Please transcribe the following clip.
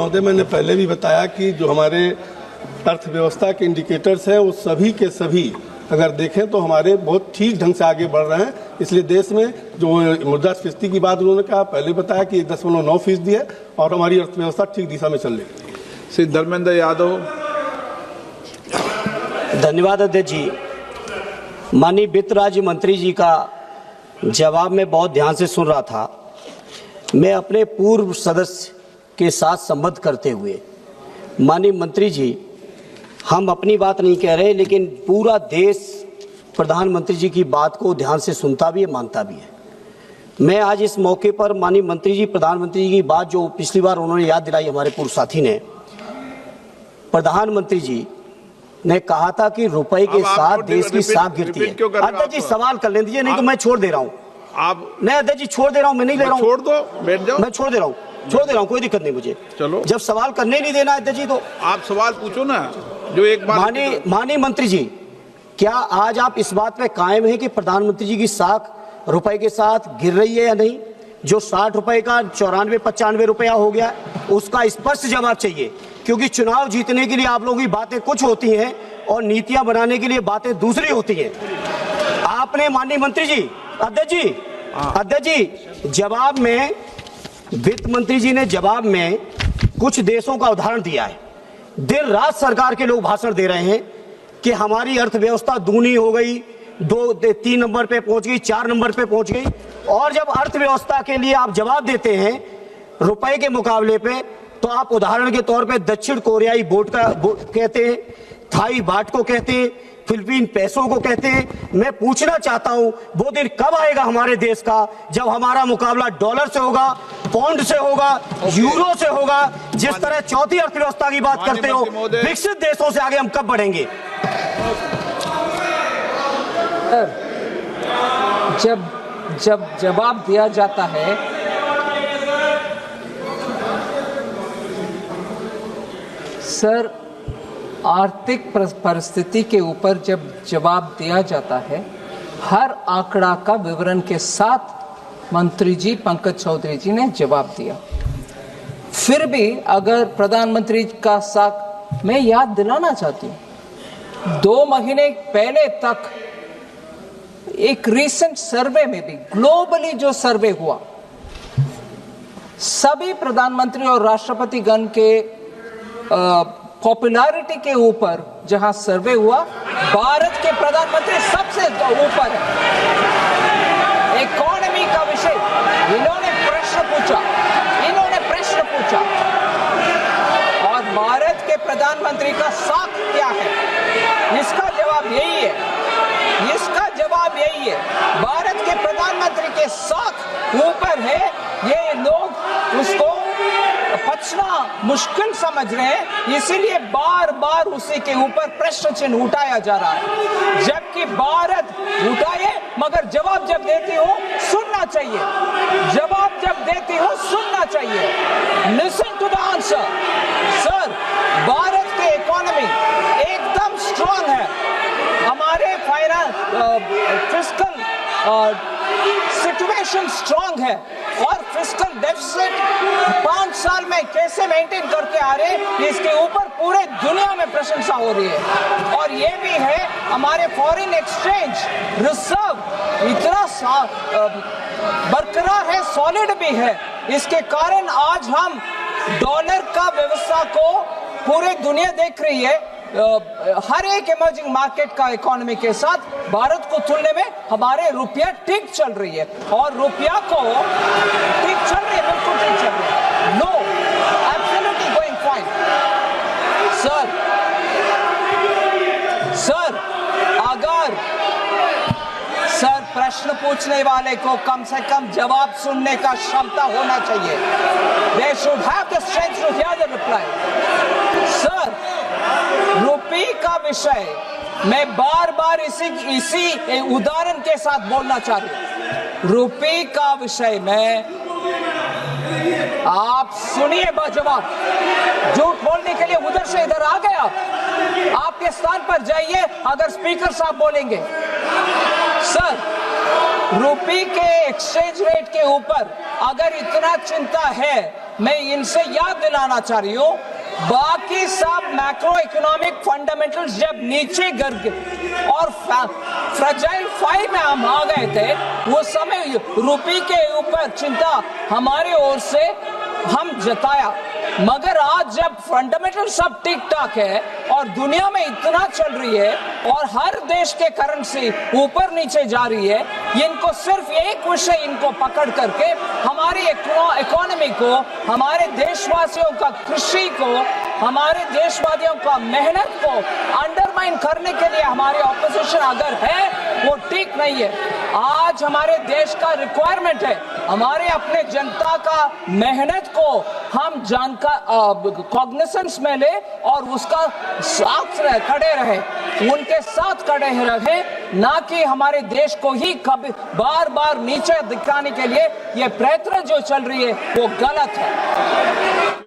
महोदय, मैंने पहले भी बताया कि जो हमारे अर्थव्यवस्था के इंडिकेटर्स हैं वो सभी के सभी अगर देखें तो हमारे बहुत ठीक ढंग से आगे बढ़ रहे हैं। इसलिए देश में जो मुद्रास्फीति की बात उन्होंने कहा, पहले बताया कि 1.9% है और हमारी अर्थव्यवस्था ठीक दिशा में चल रही है। श्री धर्मेंद्र यादव। धन्यवाद अध्यक्ष जी। माननीय वित्त राज्य मंत्री जी का जवाब मैं बहुत ध्यान से सुन रहा था। मैं अपने पूर्व सदस्य के साथ संबद्ध करते हुए, माननीय मंत्री जी, हम अपनी बात नहीं कह रहे, लेकिन पूरा देश प्रधानमंत्री जी की बात को ध्यान से सुनता भी है, मानता भी है। मैं आज इस मौके पर माननीय मंत्री जी, प्रधानमंत्री जी की बात जो पिछली बार उन्होंने याद दिलाई, हमारे पूर्व साथी ने, प्रधानमंत्री जी ने कहा था कि रुपए के साथ देश की साख गिरती है। अध्यक्ष जी सवाल कर लें दीजिए, नहीं तो मैं छोड़ दे रहा हूँ। आप नहीं अध्यक्ष जी छोड़ दे रहा हूँ, मैं नहीं ले रहा हूँ। छोड़ दो, बैठ जाओ। मैं छोड़ दे रहा हूँ, कोई दिक्कत नहीं मुझे। चलो, जब सवाल करने नहीं देना अध्यक्ष जी तो आप सवाल पूछो ना, जो एक बार। माननीय मंत्री जी, क्या आज आप इस बात पे कायम है कि प्रधानमंत्री जी की साख रुपए के साथ गिर रही है या नहीं? जो 60 रुपए का 94-95 रुपया हो गया, उसका स्पष्ट जवाब चाहिए, क्योंकि चुनाव जीतने के लिए आप लोगों की बातें कुछ होती हैं और नीतियां बनाने के लिए बातें दूसरी होती हैं। आपने माननीय मंत्री जी, अध्यक्ष जी जवाब में, वित्त मंत्री जी ने जवाब में कुछ देशों का उदाहरण दिया है। दिन रात सरकार के लोग भाषण दे रहे हैं कि हमारी अर्थव्यवस्था दूनी हो गई, 3 नंबर पे पहुंच गई, 4 नंबर पे पहुंच गई। और जब अर्थव्यवस्था के लिए आप जवाब देते हैं रुपए के मुकाबले पे, तो आप उदाहरण के तौर पे दक्षिण कोरियाई बोट कहते हैं, थाई बाट को कहते हैं, फिलीपीन पैसों को कहते हैं। मैं पूछना चाहता हूं, वो दिन कब आएगा हमारे देश का जब हमारा मुकाबला डॉलर से होगा, पाउंड से होगा, यूरो से होगा? जिस तरह चौथी अर्थव्यवस्था की बात करते हो, विकसित देशों से आगे हम कब बढ़ेंगे? जब जवाब दिया जाता है, सर, आर्थिक परिस्थिति के ऊपर जब जवाब दिया जाता है, हर आंकड़ा का विवरण के साथ मंत्री जी पंकज चौधरी जी ने जवाब दिया। फिर भी अगर प्रधानमंत्री का साख, मैं याद दिलाना चाहती हूँ, 2 महीने पहले तक एक रीसेंट सर्वे में भी, ग्लोबली जो सर्वे हुआ, सभी प्रधानमंत्री और राष्ट्रपति गण के पॉपुलैरिटी के ऊपर जहां सर्वे हुआ, भारत के प्रधानमंत्री सबसे ऊपर है। इकोनॉमी का विषय इन्होंने प्रश्न पूछा और भारत के प्रधानमंत्री का साख क्या है, इसका जवाब यही है, भारत के प्रधानमंत्री के साख ऊपर है। ये लोग उसको पचना मुश्किल समझ रहे हैं, इसीलिए बार बार उसी के ऊपर प्रश्न चिन्ह उठाया जा रहा है। जबकि भारत उठाए, मगर जवाब जब देती हो सुनना चाहिए, listen to the answer. Sir, Bharat की इकोनॉमी एकदम स्ट्रांग है, हमारे फिस्कल सिचुएशन स्ट्रांग है और फिस्कल डेफिसिट 5 साल में कैसे मेंटेन करके आ रहे, इसके ऊपर पूरे दुनिया में प्रशंसा हो रही है। और ये भी है, हमारे फॉरेन एक्सचेंज रिजर्व इतना बरकरार है, सॉलिड भी है। इसके कारण आज हम डॉलर का व्यवस्था को पूरे दुनिया देख रही है। हर एक इमर्जिंग मार्केट का इकोनॉमी के साथ भारत को तुलने में हमारे रुपया ठीक चल रही है, और रुपया को ठीक चल रही है, बिल्कुल ठीक चल रही है। No, absolutely going fine. Sir, प्रश्न पूछने वाले को कम से कम जवाब सुनने का क्षमता होना चाहिए। They should have the strength to hear the reply. Sir, रुपये का विषय मैं बार बार इसी उदाहरण के साथ बोलना चाह रही हूं। रुपये का विषय में आप सुनिए जवाब, झूठ बोलने के लिए उधर से इधर आ गए। आपके स्थान पर जाइए, अगर स्पीकर साहब बोलेंगे। सर, रुपये के एक्सचेंज रेट के ऊपर अगर इतना चिंता है मैं इनसे याद दिलाना चाह रही हूँ, बाकी सब मैक्रो इकोनॉमिक फंडामेंटल्स जब नीचे गिर गए और फ्रेजाइल 5 में हम आ गए थे, वो समय रुपये के ऊपर चिंता हमारी ओर से हम जताया, मगर आज जब फंडामेंटल सब ठीक ठाक है और दुनिया में इतना चल रही है और हर देश के करेंसी ऊपर नीचे जा रही है, इनको सिर्फ एक विषय इनको पकड़ करके हमारी इकोनॉमी को, हमारे देशवासियों का कृषि को, हमारे देशवासियों का मेहनत को अंडरमाइन करने के लिए हमारी ऑपोजिशन अगर है वो ठीक नहीं है। आज हमारे देश का रिक्वायरमेंट है हमारे अपने जनता का मेहनत को हम कॉग्निसेंस में ले और उसका साथ खड़े रहे, उनके साथ खड़े रहे, ना कि हमारे देश को ही कभी बार बार नीचे दिखाने के लिए ये प्रयत्न जो चल रही है वो गलत है।